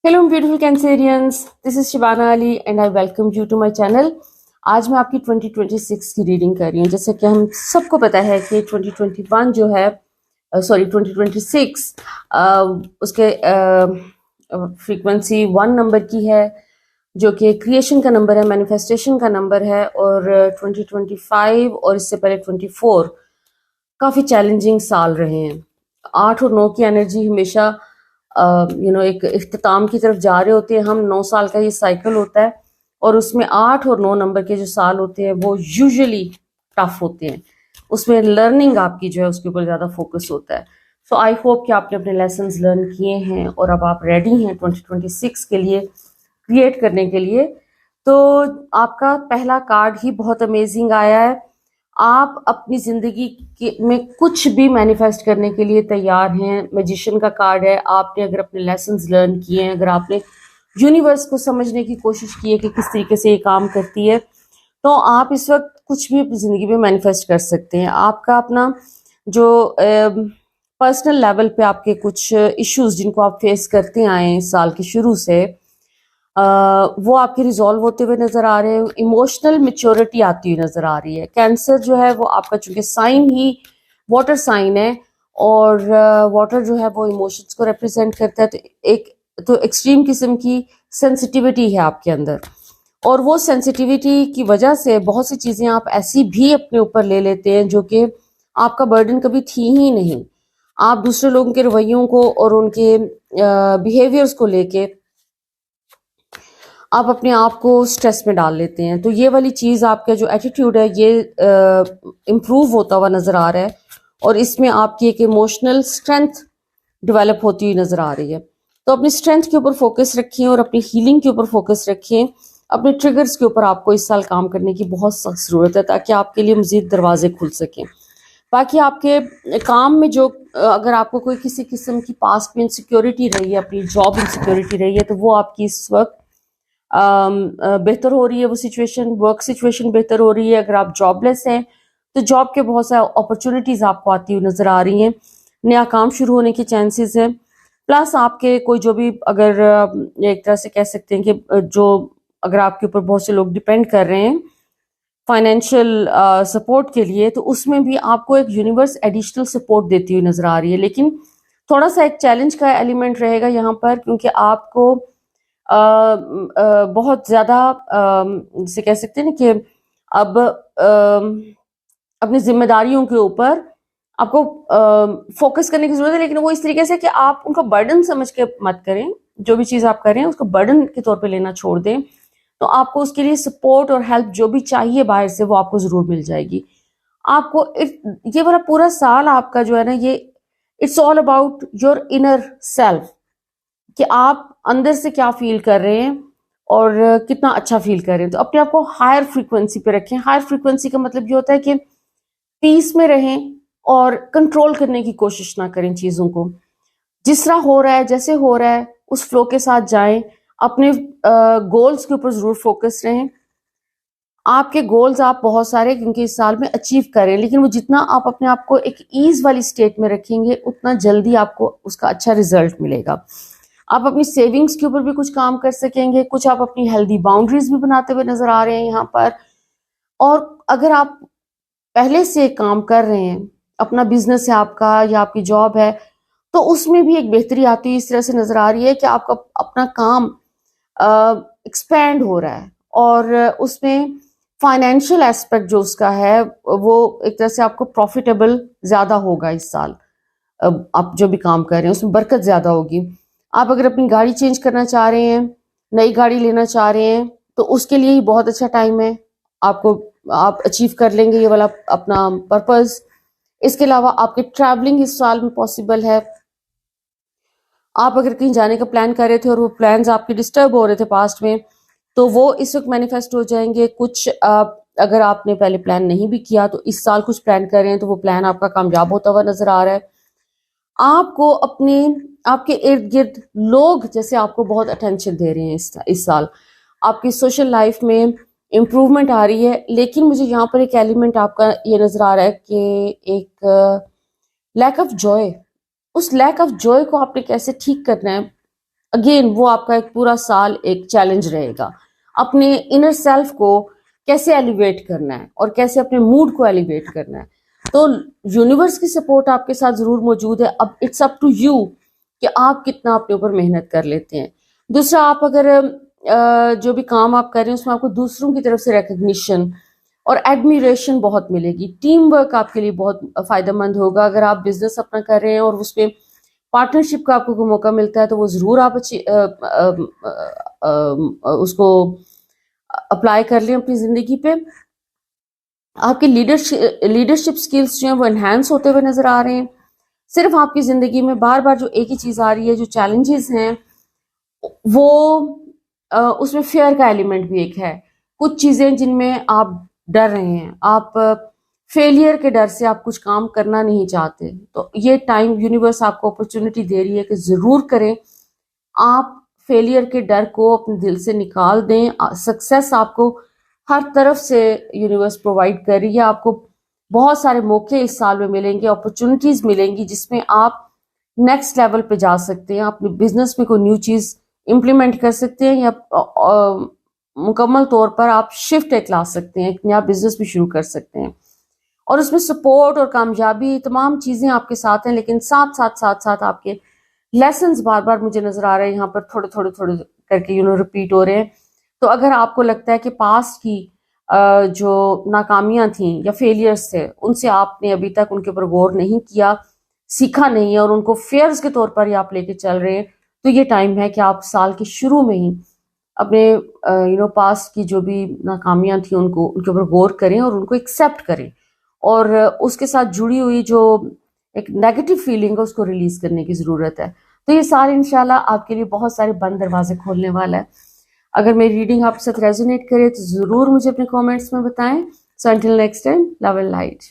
Hello beautiful Cancerians, this is Shibana Ali and I welcome you to my channel. आज मैं आपकी 2026 की reading कर रही हूँ. जैसे कि हम सबको पता है कि 2021 जो है 2026 उसके फ्रीक्वेंसी 1 नंबर की है, जो कि क्रिएशन का नंबर है, मैनिफेस्टेशन का नंबर है. और 2025 और इससे पहले 24 काफ़ी चैलेंजिंग साल रहे हैं. 8 और 9 की एनर्जी हमेशा एक इख्तिताम की तरफ जा रहे होते हैं. हम 9 साल का ये साइकिल होता है और उसमें 8 और 9 नंबर के जो साल होते हैं वो यूजुअली टफ होते हैं. उसमें लर्निंग आपकी जो है उसके ऊपर ज़्यादा फोकस होता है. सो आई होप कि आपने अपने लेसन्स लर्न किए हैं और अब आप रेडी हैं 2026 के लिए क्रिएट करने के लिए. तो आपका पहला कार्ड ही बहुत अमेजिंग आया है. आप अपनी जिंदगी में कुछ भी मैनिफेस्ट करने के लिए तैयार हैं. मैजिशियन का कार्ड है. आपने अगर अपने लेसन्स लर्न किए हैं, अगर आपने यूनिवर्स को समझने की कोशिश की है कि किस तरीके से ये काम करती है, तो आप इस वक्त कुछ भी अपनी ज़िंदगी में मैनिफेस्ट कर सकते हैं. आपका अपना जो पर्सनल लेवल पे आपके कुछ इश्यूज जिनको आप फेस करते आए हैं इस साल के शुरू से, वो आपके रिजॉल्व होते हुए नज़र आ रहे हैं. इमोशनल मेच्योरिटी आती हुई नज़र आ रही है. कैंसर जो है वो आपका चूंकि साइन ही वाटर साइन है और वाटर जो है वो इमोशंस को रिप्रेजेंट करता है, तो एक्सट्रीम किस्म की सेंसिटिविटी है आपके अंदर. और वो सेंसिटिविटी की वजह से बहुत सी चीज़ें आप ऐसी भी अपने ऊपर ले लेते हैं जो कि आपका बर्डन कभी थी ही नहीं. आप दूसरे लोगों के रवैयों को और उनके बिहेवियर्स को लेके आप अपने आप को स्ट्रेस में डाल लेते हैं. तो ये वाली चीज़, आपका जो एटीट्यूड है ये इम्प्रूव होता हुआ नज़र आ रहा है और इसमें आपकी एक इमोशनल स्ट्रेंथ डेवलप होती हुई नज़र आ रही है. तो अपनी स्ट्रेंथ के ऊपर फोकस रखें और अपनी हीलिंग के ऊपर फोकस रखें. अपने ट्रिगर्स के ऊपर आपको इस साल काम करने की बहुत सख्त ज़रूरत है ताकि आपके लिए मज़ीद दरवाजे खुल सकें. बाकी आपके काम में जो अगर आपको कोई किसी किस्म की पास्ट में इनसिक्योरिटी रही है, अपनी जॉब इनसिक्योरिटी रही है, तो वो आपकी इस वक्त बेहतर हो रही है. वो सिचुएशन, वर्क सिचुएशन बेहतर हो रही है. अगर आप जॉबलेस हैं तो जॉब के बहुत सारे अपॉर्चुनिटीज़ आपको आती हुई नज़र आ रही हैं. नया काम शुरू होने के चांसेस हैं. प्लस आपके कोई जो भी, अगर एक तरह से कह सकते हैं कि जो अगर आपके ऊपर बहुत से लोग डिपेंड कर रहे हैं फाइनेंशियल सपोर्ट के लिए, तो उसमें भी आपको एक यूनिवर्स एडिशनल सपोर्ट देती हुई नज़र आ रही है. लेकिन थोड़ा सा एक चैलेंज का एलिमेंट रहेगा यहाँ पर, क्योंकि आपको बहुत ज़्यादा जिसे कह सकते हैं ना कि अब अपनी जिम्मेदारियों के ऊपर आपको फोकस करने की जरूरत है, लेकिन वो इस तरीके से कि आप उनको बर्डन समझ के मत करें. जो भी चीज़ आप कर रहे हैं उसको बर्डन के तौर पे लेना छोड़ दें. तो आपको उसके लिए सपोर्ट और हेल्प जो भी चाहिए बाहर से वो आपको ज़रूर मिल जाएगी. आपको ये वाला पूरा साल आपका जो है ना, ये it's all about your inner self, कि आप अंदर से क्या फील कर रहे हैं और कितना अच्छा फील कर रहे हैं. तो अपने आप को हायर फ्रीक्वेंसी पे रखें. हायर फ्रीक्वेंसी का मतलब ये होता है कि पीस में रहें और कंट्रोल करने की कोशिश ना करें चीज़ों को. जिस तरह हो रहा है, जैसे हो रहा है, उस फ्लो के साथ जाएं. अपने गोल्स के ऊपर ज़रूर फोकस रहें. आपके गोल्स आप बहुत सारे क्योंकि इस साल में अचीव करें, लेकिन वो जितना आप अपने आप को एक ईज वाली स्टेट में रखेंगे उतना जल्दी आपको उसका अच्छा रिजल्ट मिलेगा. आप अपनी सेविंग्स के ऊपर भी कुछ काम कर सकेंगे. कुछ आप अपनी हेल्दी बाउंड्रीज भी बनाते हुए नजर आ रहे हैं यहाँ पर. और अगर आप पहले से काम कर रहे हैं, अपना बिजनेस है आपका या आपकी जॉब है, तो उसमें भी एक बेहतरी आती है. इस तरह से नजर आ रही है कि आपका अपना काम एक्सपैंड हो रहा है और उसमें फाइनेंशियल एस्पेक्ट जो उसका है वो एक तरह से आपको प्रॉफिटेबल ज्यादा होगा इस साल. आप जो भी काम कर रहे हैं उसमें बरकत ज्यादा होगी. आप अगर अपनी गाड़ी चेंज करना चाह रहे हैं, नई गाड़ी लेना चाह रहे हैं, तो उसके लिए ही बहुत अच्छा टाइम है. आप अचीव कर लेंगे ये वाला अपना पर्पस. इसके अलावा आपके ट्रैवलिंग इस साल में पॉसिबल है. आप अगर कहीं जाने का प्लान कर रहे थे और वो प्लान्स आपके डिस्टर्ब हो रहे थे पास्ट में, तो वो इस वक्त मैनिफेस्ट हो जाएंगे. कुछ अगर आपने पहले प्लान नहीं भी किया तो इस साल कुछ प्लान कर रहे हैं तो वो प्लान आपका कामयाब होता हुआ नजर आ रहा है. आपको आपके इर्द गिर्द लोग जैसे आपको बहुत अटेंशन दे रहे हैं इस साल. आपकी सोशल लाइफ में इम्प्रूवमेंट आ रही है. लेकिन मुझे यहाँ पर एक एलिमेंट आपका ये नजर आ रहा है कि एक लैक ऑफ जॉय. उस लैक ऑफ जॉय को आपने कैसे ठीक करना है. اگین وہ آپ کا ایک پورا سال ایک چیلنج رہے گا، اپنے انر سیلف کو کیسے ایلیویٹ کرنا ہے اور کیسے اپنے موڈ کو ایلیویٹ کرنا ہے. تو یونیورس کی سپورٹ آپ کے ساتھ ضرور موجود ہے. اب اٹس اپ ٹو یو کہ آپ کتنا اپنے اوپر محنت کر لیتے ہیں. دوسرا، آپ اگر جو بھی کام آپ کر رہے ہیں اس میں آپ کو دوسروں کی طرف سے ریکگنیشن اور ایڈمیریشن بہت ملے گی. ٹیم ورک آپ کے لیے بہت فائدہ مند ہوگا. اگر آپ بزنس اپنا کر رہے ہیں اور اس پہ پارٹنرشپ کا آپ کو کوئی موقع ملتا ہے تو وہ ضرور آپ اس کو اپلائی کر لیں اپنی زندگی پہ. آپ کے لیڈرشپ سکلز جو ہیں وہ انہینس ہوتے ہوئے نظر آ رہے ہیں. صرف آپ کی زندگی میں بار بار جو ایک ہی چیز آ رہی ہے، جو چیلنجز ہیں وہ اس میں فیئر کا ایلیمنٹ بھی ایک ہے. کچھ چیزیں جن میں آپ ڈر رہے ہیں، آپ فیلئر کے ڈر سے آپ کچھ کام کرنا نہیں چاہتے، تو یہ ٹائم یونیورس آپ کو اپرچونٹی دے رہی ہے کہ ضرور کریں. آپ فیلئر کے ڈر کو اپنے دل سے نکال دیں. سکسیس آپ کو ہر طرف سے یونیورس پرووائڈ کر رہی ہے. آپ کو بہت سارے موقع اس سال میں ملیں گے، اپرچونٹیز ملیں گی جس میں آپ نیکسٹ لیول پہ جا سکتے ہیں. اپنے بزنس میں کوئی نیو چیز امپلیمنٹ کر سکتے ہیں، یا مکمل طور پر آپ شفٹ ایک لا سکتے ہیں، ایک نیا بزنس بھی شروع کر سکتے ہیں. اور اس میں سپورٹ اور کامیابی تمام چیزیں آپ کے ساتھ ہیں، لیکن ساتھ آپ کے لیسنز بار بار مجھے نظر آ رہے ہیں یہاں پر تھوڑے کر کے ریپیٹ ہو رہے ہیں. تو اگر آپ کو لگتا ہے کہ پاسٹ کی جو ناکامیاں تھیں یا فیلئرز تھے ان سے آپ نے ابھی تک ان کے اوپر غور نہیں کیا، سیکھا نہیں ہے، اور ان کو فیئرز کے طور پر ہی آپ لے کے چل رہے ہیں، تو یہ ٹائم ہے کہ آپ سال کے شروع میں ہی اپنے پاسٹ کی جو بھی ناکامیاں تھیں ان کے اوپر غور کریں اور ان کو ایکسیپٹ کریں، اور اس کے ساتھ جڑی ہوئی جو ایک نیگیٹو فیلنگ ہے اس کو ریلیز کرنے کی ضرورت ہے. تو یہ سال انشاءاللہ آپ کے لیے بہت سارے بند دروازے کھولنے والا ہے. اگر میری ریڈنگ آپ کے ساتھ ریزونیٹ کرے تو ضرور مجھے اپنے کامنٹس میں بتائیں. So until next time, love and light.